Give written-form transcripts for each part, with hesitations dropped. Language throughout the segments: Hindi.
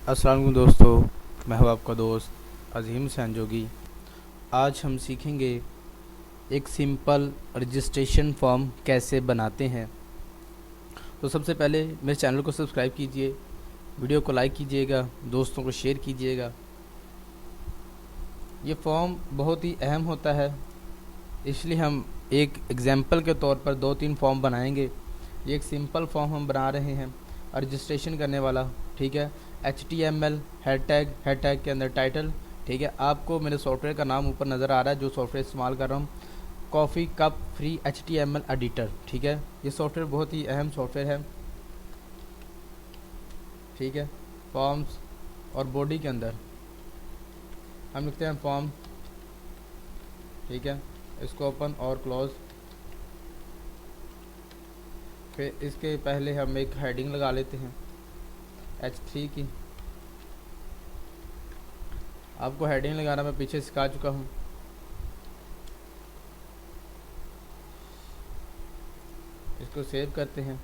अस्सलाम वालेकुम दोस्तों, मैं हूं आपका दोस्त अज़ीम सैनजोगी। आज हम सीखेंगे एक सिंपल रजिस्ट्रेशन फॉर्म कैसे बनाते हैं। तो सबसे पहले मेरे चैनल को सब्सक्राइब कीजिए, वीडियो को लाइक कीजिएगा, दोस्तों को शेयर कीजिएगा। ये फॉर्म बहुत ही अहम होता है, इसलिए हम एक एग्जाम्पल के तौर पर 2-3 फॉर्म बनाएंगे। ये एक सिंपल फॉर्म हम बना रहे हैं रजिस्ट्रेशन करने वाला, ठीक है। HTML हैशटैग के अंदर टाइटल, ठीक है। आपको मेरे सॉफ्टवेयर का नाम ऊपर नज़र आ रहा है, जो सॉफ्टवेयर इस्तेमाल कर रहा हूँ, coffee cup free HTML editor, ठीक है। ये सॉफ्टवेयर बहुत ही अहम सॉफ्टवेयर है, ठीक है। फॉर्म्स और बॉडी के अंदर हम लिखते हैं फॉर्म, ठीक है। इसको ओपन और क्लोज। फिर इसके पहले हम एक हेडिंग लगा लेते हैं H3 की। आपको हेडिंग लगाना मैं पीछे सिखा चुका हूँ। इसको सेव करते हैं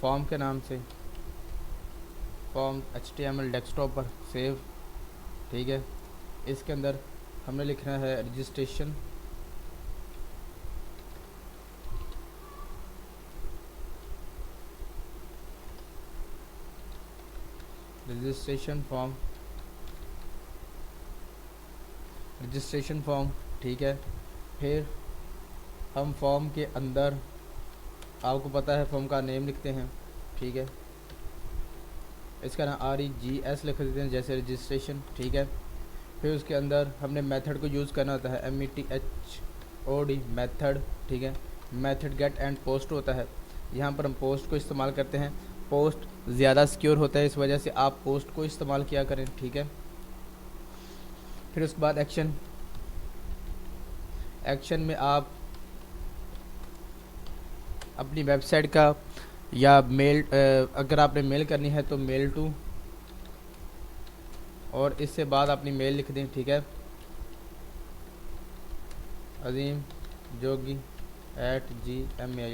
फॉर्म के नाम से, फॉर्म HTML डेस्कटॉप पर सेव, ठीक है। इसके अंदर हमने लिखना है रजिस्ट्रेशन, फॉर्म, रजिस्ट्रेशन फॉर्म, ठीक है। फिर हम फॉर्म के अंदर, आपको पता है, फॉर्म का नेम लिखते हैं, ठीक है। इसका नाम REGS लिख देते हैं, जैसे रजिस्ट्रेशन, ठीक है। फिर उसके अंदर हमने मेथड को यूज़ करना होता है, METHOD मेथड, ठीक है। मेथड गेट एंड पोस्ट होता है, यहाँ पर हम पोस्ट को इस्तेमाल करते हैं। पोस्ट ज़्यादा सिक्योर होता है, इस वजह से आप पोस्ट को इस्तेमाल किया करें, ठीक है। फिर उसके बाद एक्शन में आप अपनी वेबसाइट का या मेल, अगर आपने मेल करनी है तो मेल टू, और इससे बाद अपनी मेल लिख दें, ठीक है। अजीम जोगी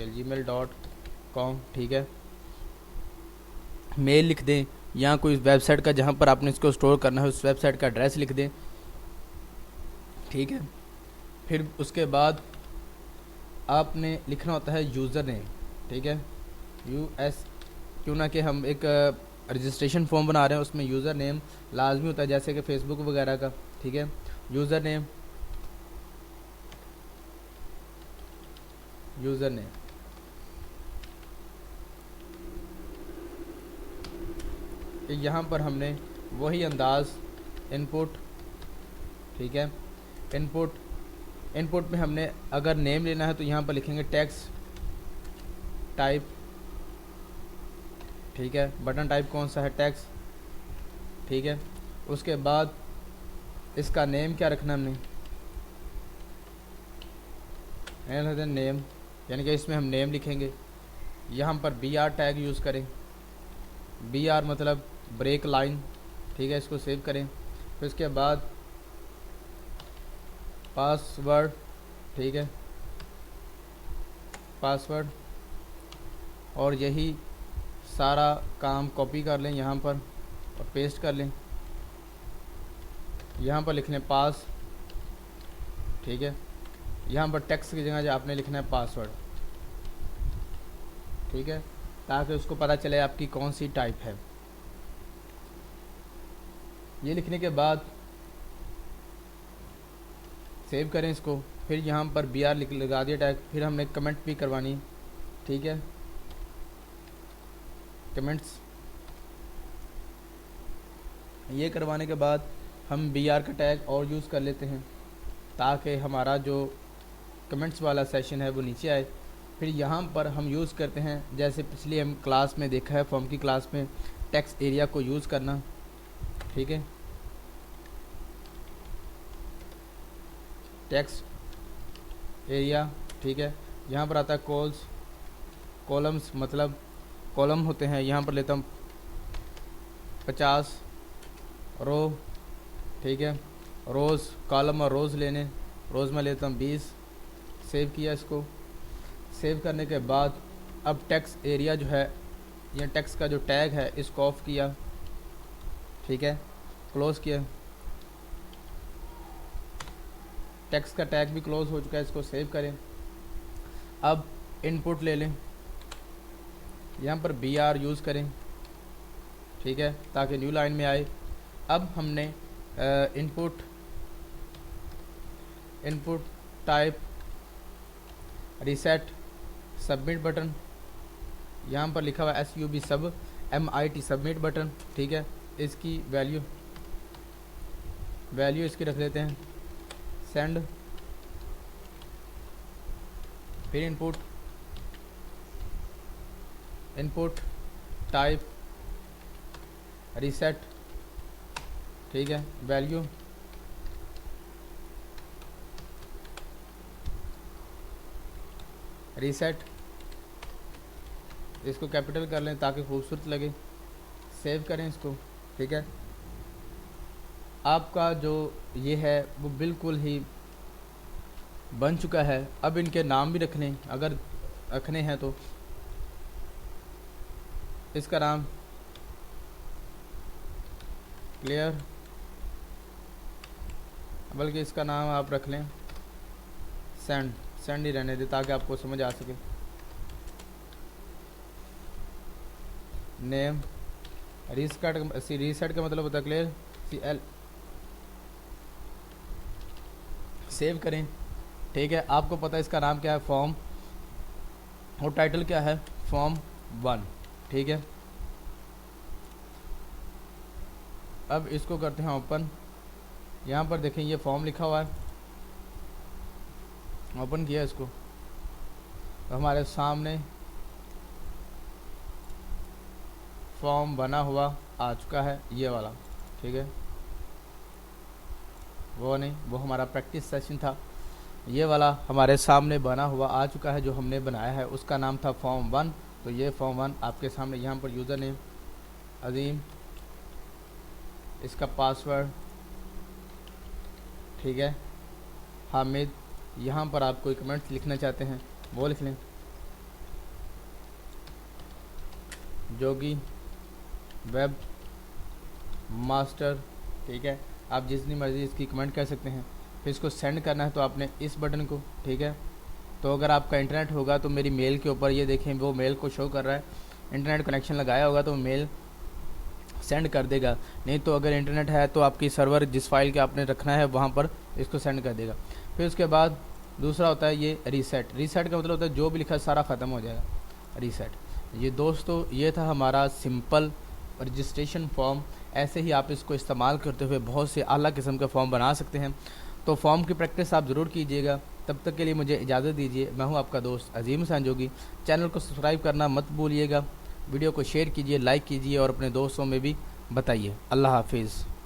@gmail.com, ठीक है। मेल लिख दें, या कोई वेबसाइट का जहाँ पर आपने इसको स्टोर करना है उस वेबसाइट का एड्रेस लिख दें, ठीक है। फिर उसके बाद आपने लिखना होता है यूज़र नेम, ठीक है। क्यों ना कि हम एक रजिस्ट्रेशन फॉर्म बना रहे हैं, उसमें यूज़र नेम लाजमी होता है, जैसे कि फेसबुक वगैरह का, ठीक है। यूज़र नेम यहाँ पर हमने वही अंदाज इनपुट, ठीक है। इनपुट में हमने अगर नेम लेना है तो यहाँ पर लिखेंगे टेक्स्ट टाइप, ठीक है। बटन टाइप कौन सा है, टेक्स्ट, ठीक है। उसके बाद इसका नेम क्या रखना हमने, नेम, यानी कि इसमें हम नेम लिखेंगे। यहाँ पर BR टैग यूज़ करें, BR मतलब ब्रेक लाइन, ठीक है। इसको सेव करें। फिर उसके बाद पासवर्ड, ठीक है, पासवर्ड, और यही सारा काम कॉपी कर लें यहाँ पर और पेस्ट कर लें। यहाँ पर लिख लें पास, ठीक है। यहाँ पर टेक्स्ट की जगह आपने लिखना है पासवर्ड, ठीक है, ताकि उसको पता चले आपकी कौन सी टाइप है। ये लिखने के बाद सेव करें इसको। फिर यहाँ पर BR लगा दिया टैग। फिर हमने कमेंट भी करवानी, ठीक है, कमेंट्स। ये करवाने के बाद हम BR का टैग और यूज़ कर लेते हैं, ताकि हमारा जो कमेंट्स वाला सेशन है वो नीचे आए। फिर यहाँ पर हम यूज़ करते हैं, जैसे पिछली हम क्लास में देखा है, फॉर्म की क्लास में, टेक्स्ट एरिया को यूज़ करना, ठीक है। टेक्स्ट एरिया, ठीक है। यहाँ पर आता है कॉलम्स, मतलब कॉलम होते हैं। यहाँ पर लेता हूँ 50 रो, ठीक है। रोज़, कॉलम और रोज़ लेने, रोज़ में लेता हूँ 20। सेव किया इसको। सेव करने के बाद अब टेक्स्ट एरिया जो है, या टेक्स्ट का जो टैग है, इसको ऑफ किया, ठीक है, क्लोज़ किया। टेक्स्ट का टैग भी क्लोज़ हो चुका है, इसको सेव करें। अब इनपुट ले लें, यहाँ पर BR यूज़ करें, ठीक है, ताकि न्यू लाइन में आए। अब हमने input type reset submit button, यहाँ पर लिखा हुआ SUB सब MIT सबमिट बटन, ठीक है। इसकी वैल्यू इसकी रख लेते हैं सेंड। फिर इनपुट टाइप रीसेट, ठीक है, वैल्यू रीसेट, इसको कैपिटल कर लें ताकि खूबसूरत लगे। सेव करें इसको, ठीक है। आपका जो ये है वो बिल्कुल ही बन चुका है। अब इनके नाम भी रख लें अगर रखने हैं तो। इसका नाम क्लियर, बल्कि इसका नाम आप रख लें सेंड ही रहने दे ताकि आपको समझ आ सके। नेम रीसेट का मतलब होता है क्लियर CL। सेव करें, ठीक है। आपको पता है इसका नाम क्या है, फॉर्म, और टाइटल क्या है, फॉर्म 1, ठीक है। अब इसको करते हैं ओपन। यहाँ पर देखें ये फॉर्म लिखा हुआ है, ओपन किया इसको तो हमारे सामने फॉर्म बना हुआ आ चुका है, ये वाला, ठीक है। वो नहीं, वो हमारा प्रैक्टिस सेशन था। ये वाला हमारे सामने बना हुआ आ चुका है, जो हमने बनाया है उसका नाम था फॉर्म 1। तो ये फॉर्म 1 आपके सामने, यहाँ पर यूज़र नेम अजीम, इसका पासवर्ड, ठीक है, हामिद। यहाँ पर आप कोई कमेंट्स लिखना चाहते हैं वो लिख लें, जोगी वेब मास्टर, ठीक है। आप जितनी मर्ज़ी इसकी कमेंट कर सकते हैं। फिर इसको सेंड करना है तो आपने इस बटन को, ठीक है। तो अगर आपका इंटरनेट होगा तो मेरी मेल के ऊपर ये देखें वो मेल को शो कर रहा है, इंटरनेट कनेक्शन लगाया होगा तो मेल सेंड कर देगा। नहीं तो अगर इंटरनेट है तो आपकी सर्वर जिस फाइल के आपने रखना है वहाँ पर इसको सेंड कर देगा। फिर उसके बाद दूसरा होता है ये रीसेट का मतलब होता है जो भी लिखा है सारा ख़त्म हो जाएगा, रीसेट। ये दोस्तों ये था हमारा सिंपल रजिस्ट्रेशन फॉर्म। ऐसे ही आप इसको इस्तेमाल करते हुए बहुत से आला किस्म के फॉर्म बना सकते हैं। तो फॉर्म की प्रैक्टिस आप ज़रूर कीजिएगा। तब तक के लिए मुझे इजाज़त दीजिए। मैं हूं आपका दोस्त अजीम हुसैन जोगी। चैनल को सब्सक्राइब करना मत भूलिएगा। वीडियो को शेयर कीजिए, लाइक कीजिए और अपने दोस्तों में भी बताइए। अल्लाह हाफिज़।